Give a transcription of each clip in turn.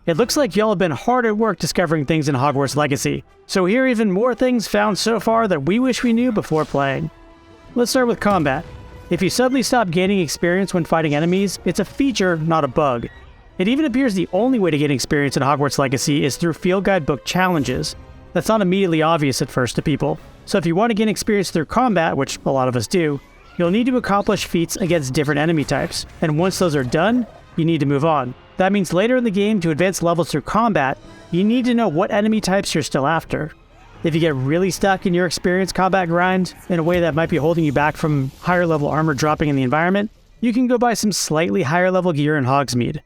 It looks like y'all have been hard at work discovering things in Hogwarts Legacy, so here are even more things found so far that we wish we knew before playing. Let's start with combat. If you suddenly stop gaining experience when fighting enemies, it's a feature, not a bug. It even appears the only way to gain experience in Hogwarts Legacy is through field guide book challenges. That's not immediately obvious at first to people, so if you want to gain experience through combat, which a lot of us do, you'll need to accomplish feats against different enemy types, and once those are done, you need to move on. That means later in the game, to advance levels through combat, you need to know what enemy types you're still after. If you get really stuck in your experience combat grind, in a way that might be holding you back from higher level armor dropping in the environment, you can go buy some slightly higher level gear in Hogsmeade.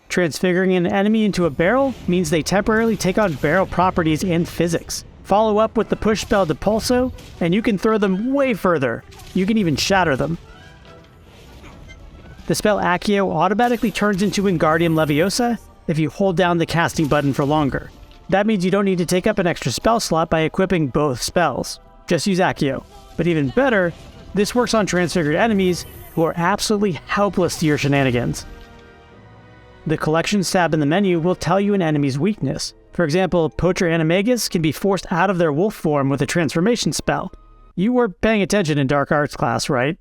Transfiguring an enemy into a barrel means they temporarily take on barrel properties and physics. Follow up with the push spell Depulso, and you can throw them way further. You can even shatter them. The spell Accio automatically turns into Wingardium Leviosa if you hold down the casting button for longer. That means you don't need to take up an extra spell slot by equipping both spells. Just use Accio. But even better, this works on transfigured enemies who are absolutely helpless to your shenanigans. The Collections tab in the menu will tell you an enemy's weakness. For example, Poacher Animagus can be forced out of their wolf form with a transformation spell. You were paying attention in Dark Arts class, right?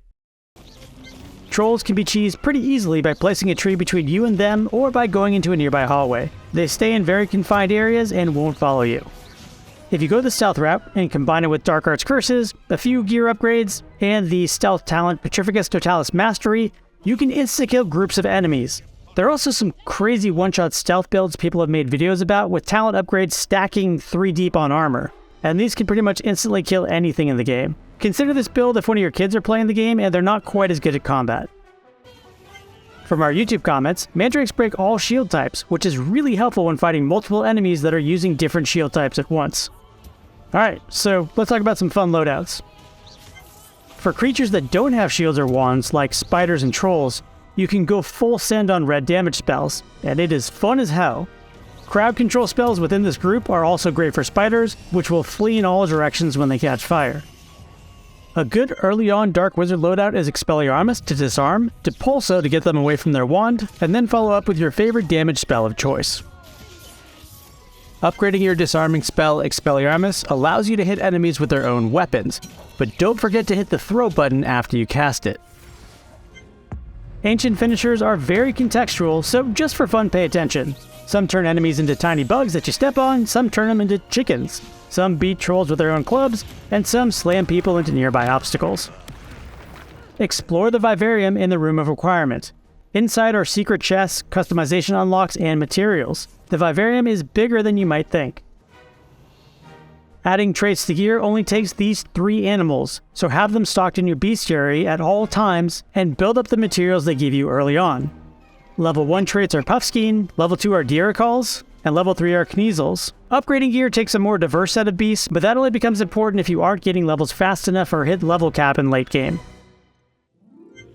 Trolls can be cheesed pretty easily by placing a tree between you and them or by going into a nearby hallway. They stay in very confined areas and won't follow you. If you go the stealth route and combine it with Dark Arts Curses, a few gear upgrades, and the stealth talent Petrificus Totalis Mastery, you can insta-kill groups of enemies. There are also some crazy one-shot stealth builds people have made videos about with talent upgrades stacking 3 deep on armor, and these can pretty much instantly kill anything in the game. Consider this build if one of your kids are playing the game and they're not quite as good at combat. From our YouTube comments, Mandrakes break all shield types, which is really helpful when fighting multiple enemies that are using different shield types at once. Alright, so let's talk about some fun loadouts. For creatures that don't have shields or wands, like spiders and trolls, you can go full send on red damage spells, and it is fun as hell. Crowd control spells within this group are also great for spiders, which will flee in all directions when they catch fire. A good early on Dark Wizard loadout is Expelliarmus to disarm, Depulso to get them away from their wand, and then follow up with your favorite damage spell of choice. Upgrading your disarming spell Expelliarmus allows you to hit enemies with their own weapons, but don't forget to hit the throw button after you cast it. Ancient finishers are very contextual, so just for fun pay attention. Some turn enemies into tiny bugs that you step on, some turn them into chickens. Some beat trolls with their own clubs, and some slam people into nearby obstacles. Explore the Vivarium in the Room of Requirement. Inside are secret chests, customization unlocks, and materials. The Vivarium is bigger than you might think. Adding traits to gear only takes these 3 animals, so have them stocked in your bestiary at all times and build up the materials they give you early on. Level 1 traits are Puffskein, level 2 are Diericals, and level 3 are Kneazles. Upgrading gear takes a more diverse set of beasts, but that only becomes important if you aren't getting levels fast enough or hit level cap in late game.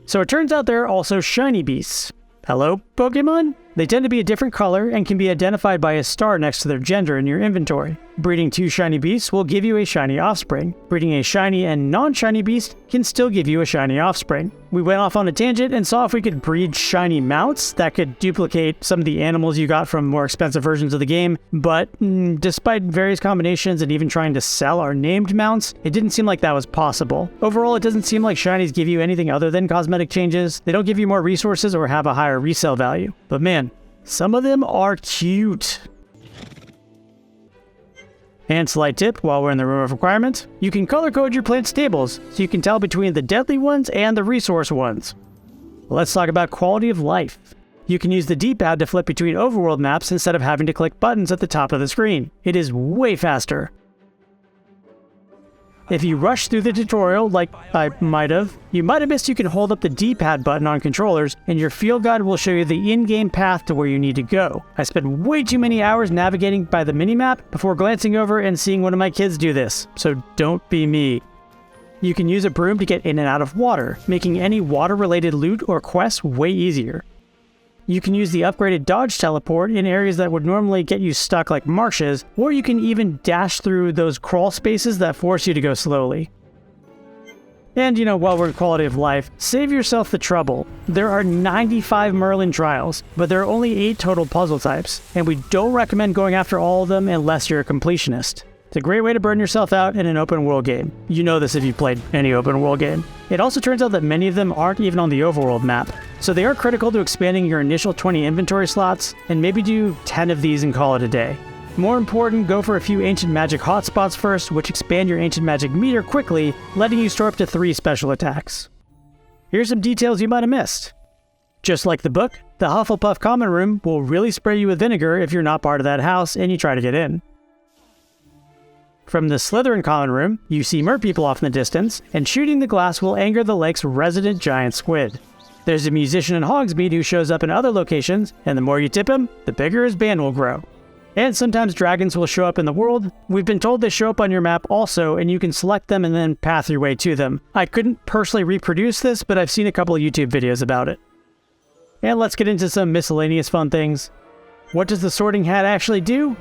So it turns out there are also shiny beasts. Hello, Pokemon? They tend to be a different color and can be identified by a star next to their gender in your inventory. Breeding 2 shiny beasts will give you a shiny offspring. Breeding a shiny and non-shiny beast can still give you a shiny offspring. We went off on a tangent and saw if we could breed shiny mounts that could duplicate some of the animals you got from more expensive versions of the game, but despite various combinations and even trying to sell our named mounts, it didn't seem like that was possible. Overall, it doesn't seem like shinies give you anything other than cosmetic changes. They don't give you more resources or have a higher resale value. But man, some of them are cute. And slight tip while we're in the Room of Requirement, you can color code your plant stables so you can tell between the deadly ones and the resource ones. Let's talk about quality of life. You can use the D-pad to flip between overworld maps instead of having to click buttons at the top of the screen. It is way faster. If you rush through the tutorial, like I might have, you might have missed you can hold up the D-pad button on controllers, and your field guide will show you the in-game path to where you need to go. I spent way too many hours navigating by the minimap before glancing over and seeing one of my kids do this, so don't be me. You can use a broom to get in and out of water, making any water-related loot or quests way easier. You can use the upgraded dodge teleport in areas that would normally get you stuck like marshes, or you can even dash through those crawl spaces that force you to go slowly. And while we're in quality of life, save yourself the trouble. There are 95 Merlin trials, but there are only 8 total puzzle types, and we don't recommend going after all of them unless you're a completionist. It's a great way to burn yourself out in an open world game. You know this if you've played any open world game. It also turns out that many of them aren't even on the overworld map, so they are critical to expanding your initial 20 inventory slots, and maybe do 10 of these and call it a day. More important, go for a few ancient magic hotspots first, which expand your ancient magic meter quickly, letting you store up to 3 special attacks. Here's some details you might have missed. Just like the book, the Hufflepuff common room will really spray you with vinegar if you're not part of that house and you try to get in. From the Slytherin common room, you see merpeople off in the distance, and shooting the glass will anger the lake's resident giant squid. There's a musician in Hogsmeade who shows up in other locations, and the more you tip him, the bigger his band will grow. And sometimes dragons will show up in the world. We've been told they show up on your map also, and you can select them and then path your way to them. I couldn't personally reproduce this, but I've seen a couple of YouTube videos about it. And let's get into some miscellaneous fun things. What does the sorting hat actually do?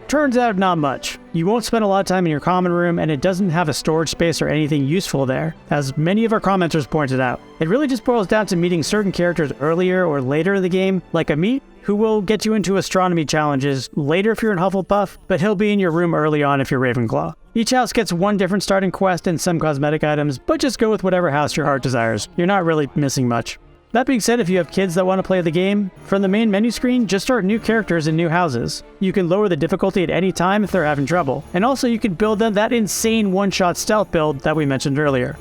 Turns out not much. You won't spend a lot of time in your common room, and it doesn't have a storage space or anything useful there, as many of our commenters pointed out. It really just boils down to meeting certain characters earlier or later in the game, like Amit, who will get you into astronomy challenges later if you're in Hufflepuff, but he'll be in your room early on if you're Ravenclaw. Each house gets one different starting quest and some cosmetic items, but just go with whatever house your heart desires. You're not really missing much. That being said, if you have kids that want to play the game, from the main menu screen, just start new characters in new houses. You can lower the difficulty at any time if they're having trouble, and also you can build them that insane one-shot stealth build that we mentioned earlier.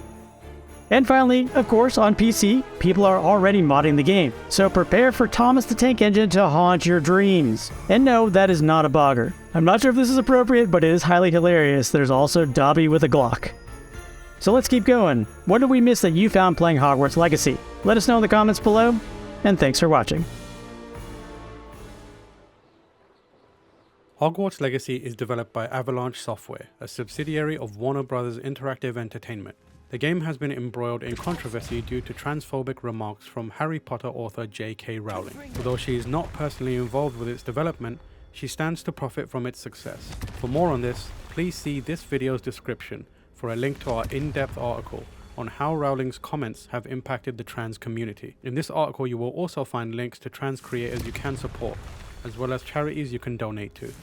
And finally, of course, on PC, people are already modding the game, so prepare for Thomas the Tank Engine to haunt your dreams. And no, that is not a bogger. I'm not sure if this is appropriate, but it is highly hilarious. There's also Dobby with a Glock. So let's keep going. What did we miss that you found playing Hogwarts Legacy? Let us know in the comments below, and thanks for watching. Hogwarts Legacy is developed by Avalanche Software, a subsidiary of Warner Bros. Interactive Entertainment. The game has been embroiled in controversy due to transphobic remarks from Harry Potter author J.K. Rowling. Although she is not personally involved with its development, she stands to profit from its success. For more on this, please see this video's description for a link to our in-depth article on how Rowling's comments have impacted the trans community. In this article, you will also find links to trans creators you can support, as well as charities you can donate to.